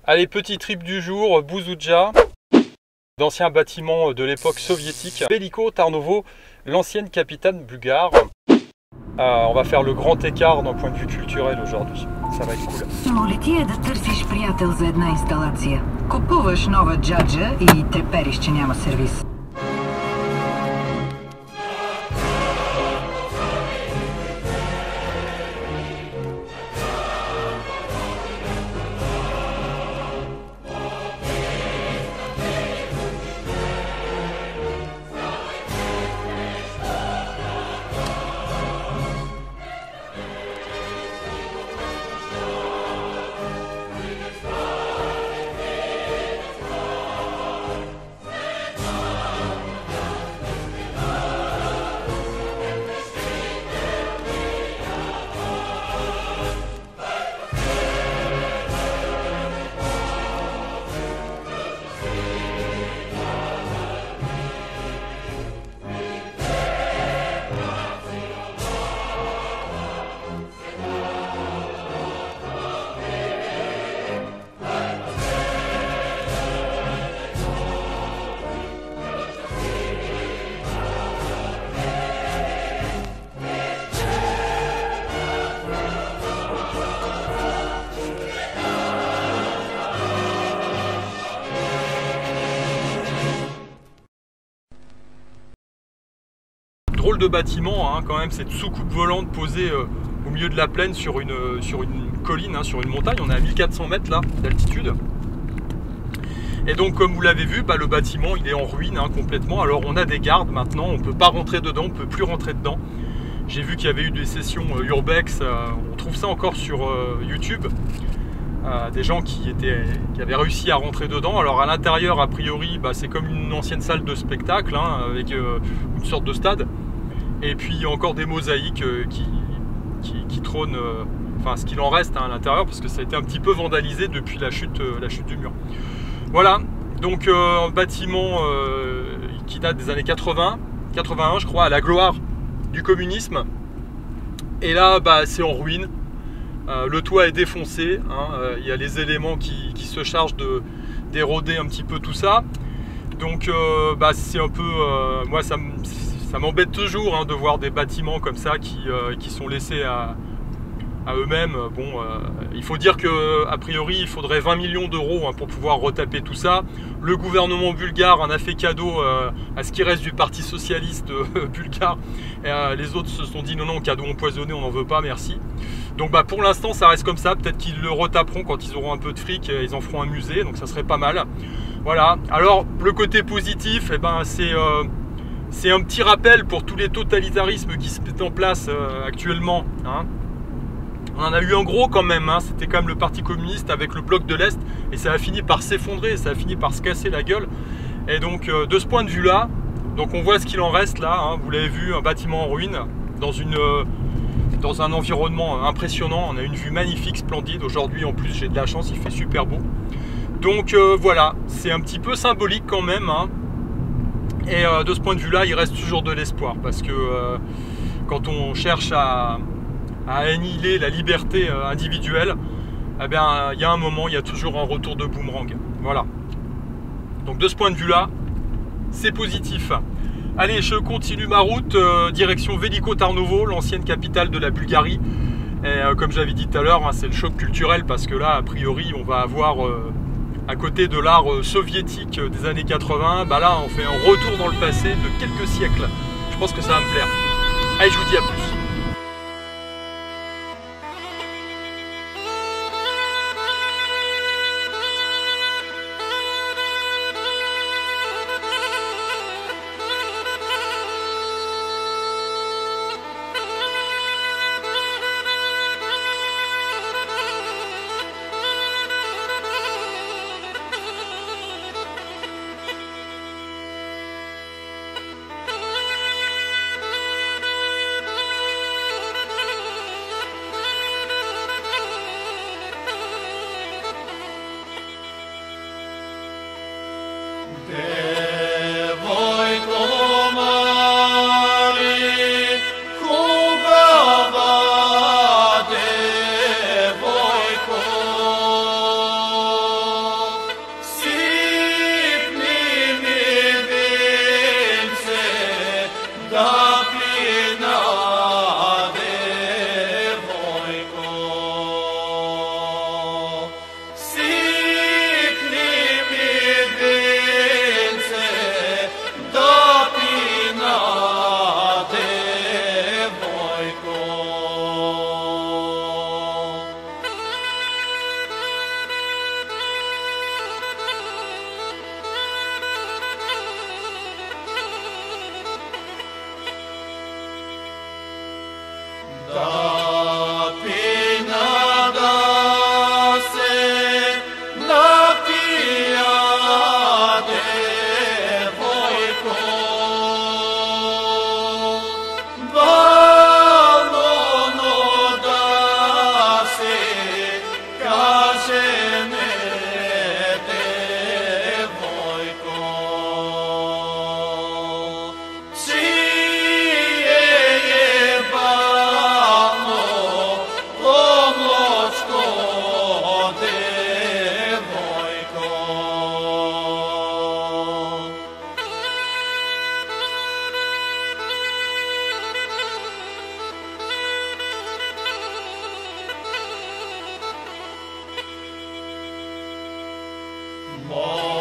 Allez, petit trip du jour, Buzouja, d'anciens bâtiments de l'époque soviétique. Veliko Tarnovo, l'ancienne capitale bulgare. On va faire le grand écart d'un point de vue culturel aujourd'hui. Ça va être cool. Моли ти е да търсиш приятел за една инсталация. Купуваш нова джаджа и трепериш, че няма сервис. Drôle de bâtiment, hein, quand même, cette soucoupe volante posée au milieu de la plaine sur une colline, hein, sur une montagne. On est à 1400 mètres là d'altitude. Et donc, comme vous l'avez vu, le bâtiment il est en ruine, hein, complètement. Alors on a des gardes maintenant, on ne peut pas rentrer dedans, on ne peut plus rentrer dedans. J'ai vu qu'il y avait eu des sessions urbex, on trouve ça encore sur YouTube. Des gens qui avaient réussi à rentrer dedans. Alors à l'intérieur, a priori, c'est comme une ancienne salle de spectacle, hein, avec une sorte de stade. Et puis il y a encore des mosaïques qui trônent, enfin ce qu'il en reste, hein, à l'intérieur, parce que ça a été un petit peu vandalisé depuis la chute du mur. Voilà, donc un bâtiment qui date des années 80, 81 je crois, à la gloire du communisme. Et là, c'est en ruine. Le toit est défoncé, hein, il y a les éléments qui se chargent d'éroder un petit peu tout ça. Donc c'est un peu, moi ça m'embête toujours, hein, de voir des bâtiments comme ça qui sont laissés à eux-mêmes. Bon, il faut dire que a priori il faudrait 20 millions d'euros, hein, pour pouvoir retaper tout ça. Le gouvernement bulgare en a fait cadeau à ce qui reste du parti socialiste bulgare. Et, les autres se sont dit non, cadeau empoisonné, on n'en veut pas, merci. Donc pour l'instant ça reste comme ça, peut-être qu'ils le retaperont quand ils auront un peu de fric, ils en feront un musée, donc ça serait pas mal. Voilà, alors le côté positif, c'est un petit rappel pour tous les totalitarismes qui se mettent en place actuellement, hein. On en a eu un gros quand même, hein. C'était quand même le parti communiste avec le bloc de l'Est, et ça a fini par s'effondrer, ça a fini par se casser la gueule. Et donc de ce point de vue là, donc on voit ce qu'il en reste là, hein. Vous l'avez vu, un bâtiment en ruine, dans un environnement impressionnant. On a une vue magnifique, splendide. Aujourd'hui en plus j'ai de la chance, il fait super beau. Donc voilà, c'est un petit peu symbolique quand même, hein. Et de ce point de vue là, il reste toujours de l'espoir, parce que quand on cherche à annihiler la liberté individuelle, eh bien, il y a un moment, il y a toujours un retour de boomerang. Voilà. Donc de ce point de vue là, c'est positif. Allez, je continue ma route, direction Veliko Tarnovo, l'ancienne capitale de la Bulgarie. Et comme j'avais dit tout à l'heure, hein, c'est le choc culturel, parce que là, a priori, on va avoir, à côté de l'art soviétique des années 80, là, on fait un retour dans le passé de quelques siècles. Je pense que ça va me plaire. Allez, je vous dis à plus. Oh.